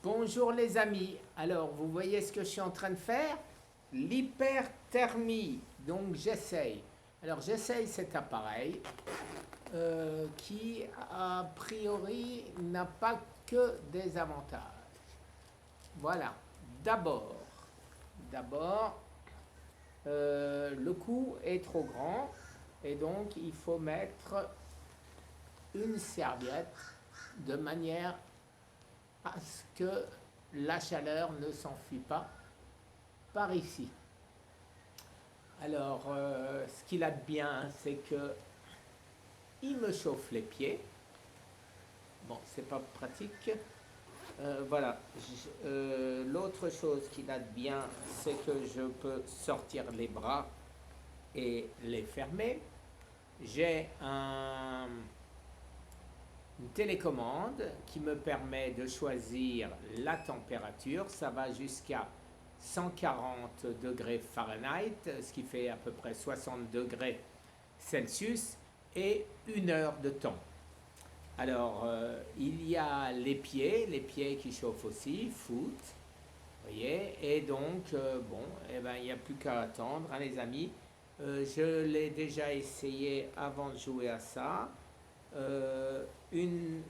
Bonjour les amis, alors vous voyez ce que je suis en train de faire? L'hyperthermie, donc j'essaye. Alors j'essaye cet appareil qui a priori n'a pas que des avantages. Voilà, d'abord, d'abord le coût est trop grand et donc il faut mettre une serviette de manière à ce que la chaleur ne s'enfuit pas par ici. Alors, ce qu'il a de bien, c'est que il me chauffe les pieds. Bon, c'est pas pratique. Voilà. L'autre chose qu'il a de bien, c'est que je peux sortir les bras et les fermer. J'ai une télécommande qui me permet de choisir la température. Ça va jusqu'à 140 degrés Fahrenheit, ce qui fait à peu près 60 degrés Celsius, et une heure de temps. Alors, il y a les pieds qui chauffent aussi, foot, vous voyez, et donc, bon, eh ben, il n'y a plus qu'à attendre, hein, les amis. Je l'ai déjà essayé avant de jouer à ça. Une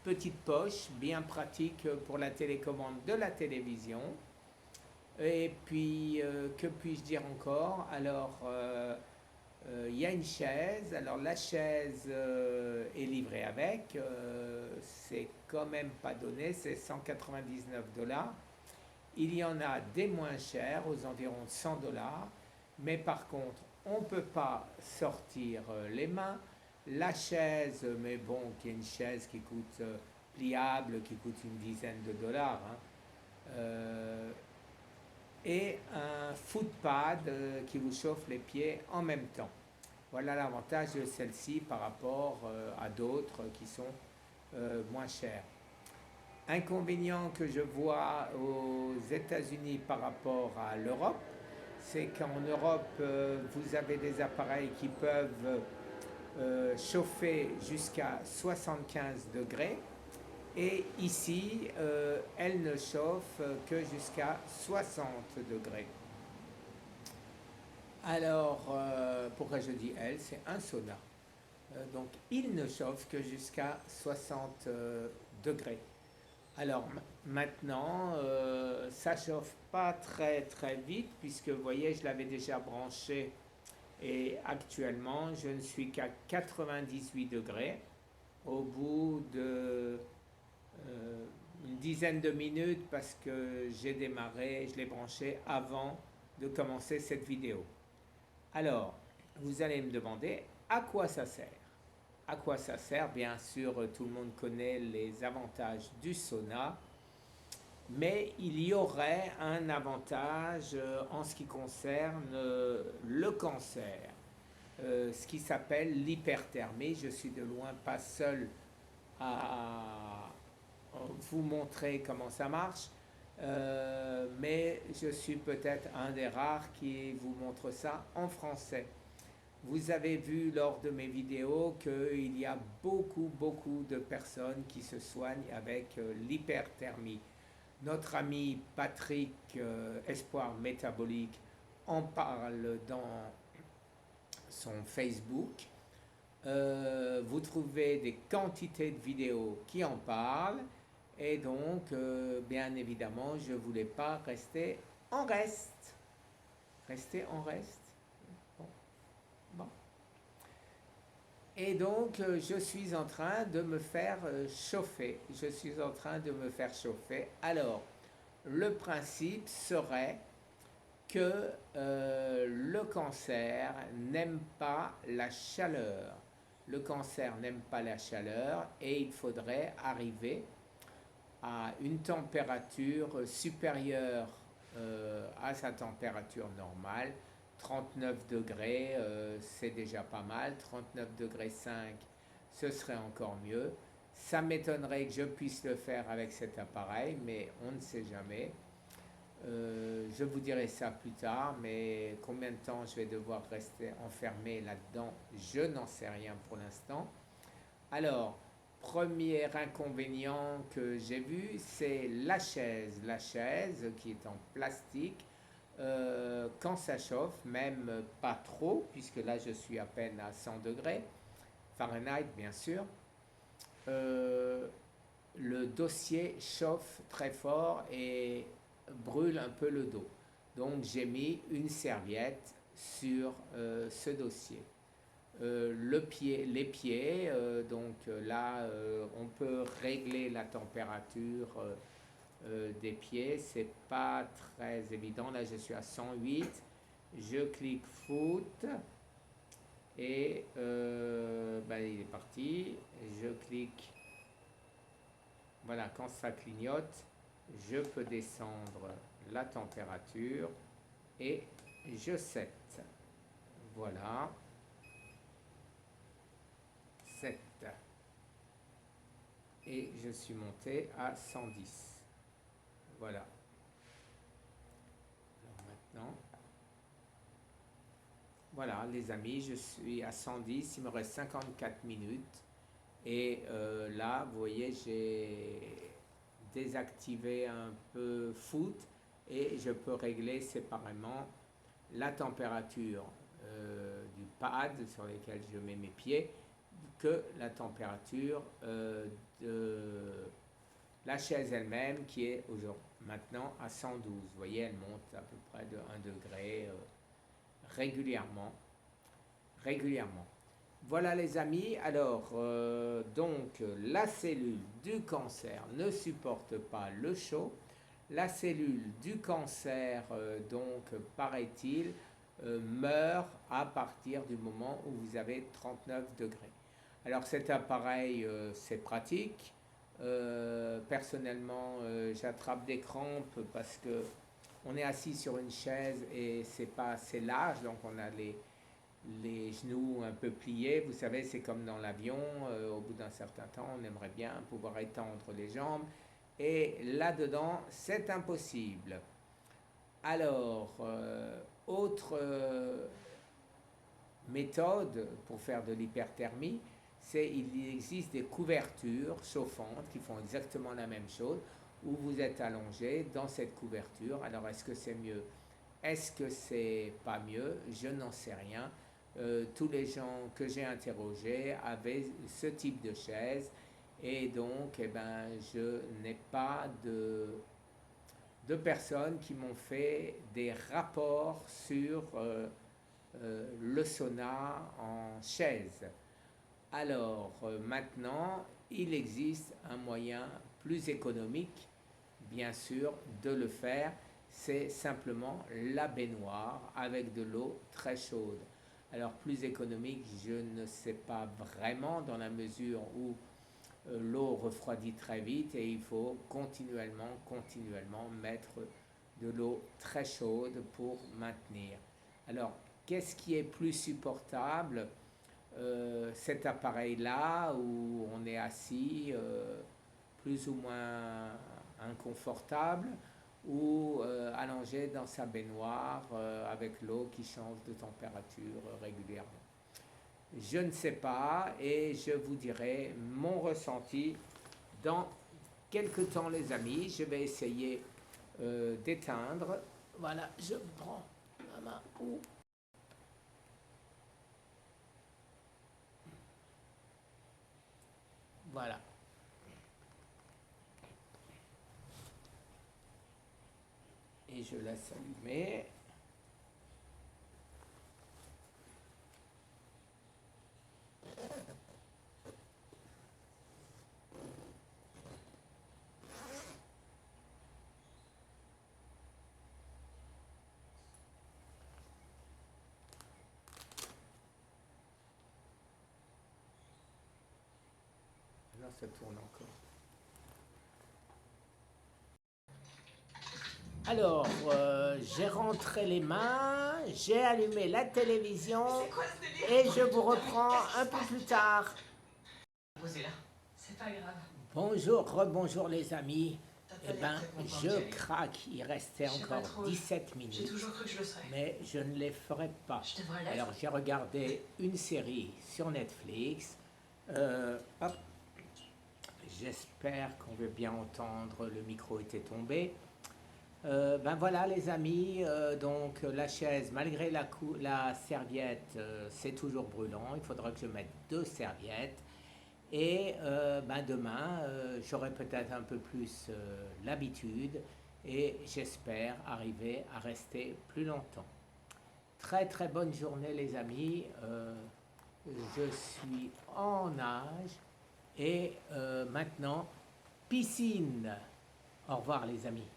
petite poche bien pratique pour la télécommande de la télévision. Et puis, que puis-je dire encore? Alors, il y a une chaise. Alors, la chaise est livrée avec. C'est quand même pas donné, c'est 199 dollars. Il y en a des moins chers, aux environs de 100 dollars. Mais par contre, on ne peut pas sortir les mains. La chaise, mais bon, qui est une chaise qui coûte pliable, qui coûte une dizaine de dollars, hein, et un footpad qui vous chauffe les pieds en même temps. Voilà l'avantage de celle-ci par rapport à d'autres qui sont moins chères. Inconvénient que je vois aux États-Unis par rapport à l'Europe, c'est qu'en Europe, vous avez des appareils qui peuvent chauffer jusqu'à 75 degrés et ici, elle ne chauffe que jusqu'à 60 degrés. Alors, pourquoi je dis elle? C'est un sauna. Donc, il ne chauffe que jusqu'à 60 degrés. Alors maintenant, ça chauffe pas très très vite puisque vous voyez, je l'avais déjà branché et actuellement, je ne suis qu'à 98 degrés. Au bout de une dizaine de minutes parce que j'ai démarré, je l'ai branché avant de commencer cette vidéo. Alors, vous allez me demander à quoi ça sert. À quoi ça sert? Bien sûr, tout le monde connaît les avantages du sauna, mais il y aurait un avantage en ce qui concerne le cancer, ce qui s'appelle l'hyperthermie. Je suis de loin pas seul à vous montrer comment ça marche, mais je suis peut-être un des rares qui vous montre ça en français. Vous avez vu lors de mes vidéos qu'il y a beaucoup de personnes qui se soignent avec l'hyperthermie. Notre ami Patrick, Espoir Métabolique, en parle dans son Facebook. Vous trouvez des quantités de vidéos qui en parlent. Et donc, bien évidemment, je ne voulais pas rester en reste. Rester en reste. Bon. Bon. Et donc, je suis en train de me faire chauffer. Je suis en train de me faire chauffer. Alors, le principe serait que le cancer n'aime pas la chaleur. Le cancer n'aime pas la chaleur et il faudrait arriver à une température supérieure à sa température normale. 39 degrés, c'est déjà pas mal. 39 degrés 5, ce serait encore mieux. Ça m'étonnerait que je puisse le faire avec cet appareil, mais on ne sait jamais. Je vous dirai ça plus tard, mais combien de temps je vais devoir rester enfermé là-dedans, je n'en sais rien pour l'instant. Alors, premier inconvénient que j'ai vu, c'est la chaise. La chaise qui est en plastique, quand ça chauffe, même pas trop, puisque là je suis à peine à 100 degrés, Fahrenheit bien sûr, euh, le dossier chauffe très fort et brûle un peu le dos. Donc j'ai mis une serviette sur ce dossier. Les pieds, là on peut régler la température des pieds, c'est pas très évident. Là je suis à 108, je clique foot et il est parti. Je clique, voilà, quand ça clignote, je peux descendre la température et je set. Voilà. 7 et je suis monté à 110. Voilà. Alors maintenant, voilà les amis, je suis à 110, il me reste 54 minutes et là vous voyez j'ai désactivé un peu foot et je peux régler séparément la température du pad sur lequel je mets mes pieds que la température de la chaise elle-même qui est maintenant à 112. Vous voyez, elle monte à peu près de 1 degré régulièrement. Voilà les amis, alors donc la cellule du cancer ne supporte pas le chaud. La cellule du cancer, donc paraît-il, meurt à partir du moment où vous avez 39 degrés. Alors cet appareil, c'est pratique. Personnellement, j'attrape des crampes parce que on est assis sur une chaise et c'est pas assez large, donc on a les genoux un peu pliés. Vous savez, c'est comme dans l'avion, au bout d'un certain temps, on aimerait bien pouvoir étendre les jambes. Et là-dedans, c'est impossible. Alors, autre méthode pour faire de l'hyperthermie, c'est il existe des couvertures chauffantes qui font exactement la même chose, où vous êtes allongé dans cette couverture. Alors, est-ce que c'est mieux? Est-ce que c'est pas mieux? Je n'en sais rien. Tous les gens que j'ai interrogés avaient ce type de chaise et donc je n'ai pas de personnes qui m'ont fait des rapports sur le sauna en chaise. Alors maintenant, il existe un moyen plus économique, bien sûr, de le faire. C'est simplement la baignoire avec de l'eau très chaude. Alors plus économique, je ne sais pas vraiment dans la mesure où l'eau refroidit très vite et il faut continuellement mettre de l'eau très chaude pour maintenir. Alors, qu'est-ce qui est plus supportable? Cet appareil-là où on est assis plus ou moins inconfortable ou allongé dans sa baignoire avec l'eau qui change de température régulièrement. Je ne sais pas et je vous dirai mon ressenti dans quelques temps les amis. Je vais essayer d'éteindre. Voilà, je prends ma main où voilà. Et je laisse allumer. Là, ça tourne encore. Alors, j'ai rentré les mains, j'ai allumé la télévision et je vous reprends un peu plus tard. Posez là, c'est pas grave. Bonjour, rebonjour les amis. Eh ben, je craque, il restait encore 17 minutes. J'ai toujours cru que je le serais. Mais je ne les ferai pas. Je devrais l'être. Alors, j'ai regardé une série sur Netflix. Hop. J'espère qu'on veut bien entendre, le micro était tombé. Ben voilà les amis, donc la chaise, malgré la serviette, c'est toujours brûlant. Il faudra que je mette deux serviettes. Et ben demain, j'aurai peut-être un peu plus l'habitude et j'espère arriver à rester plus longtemps. Très très bonne journée les amis. Je suis en nage et maintenant piscine. Au revoir les amis.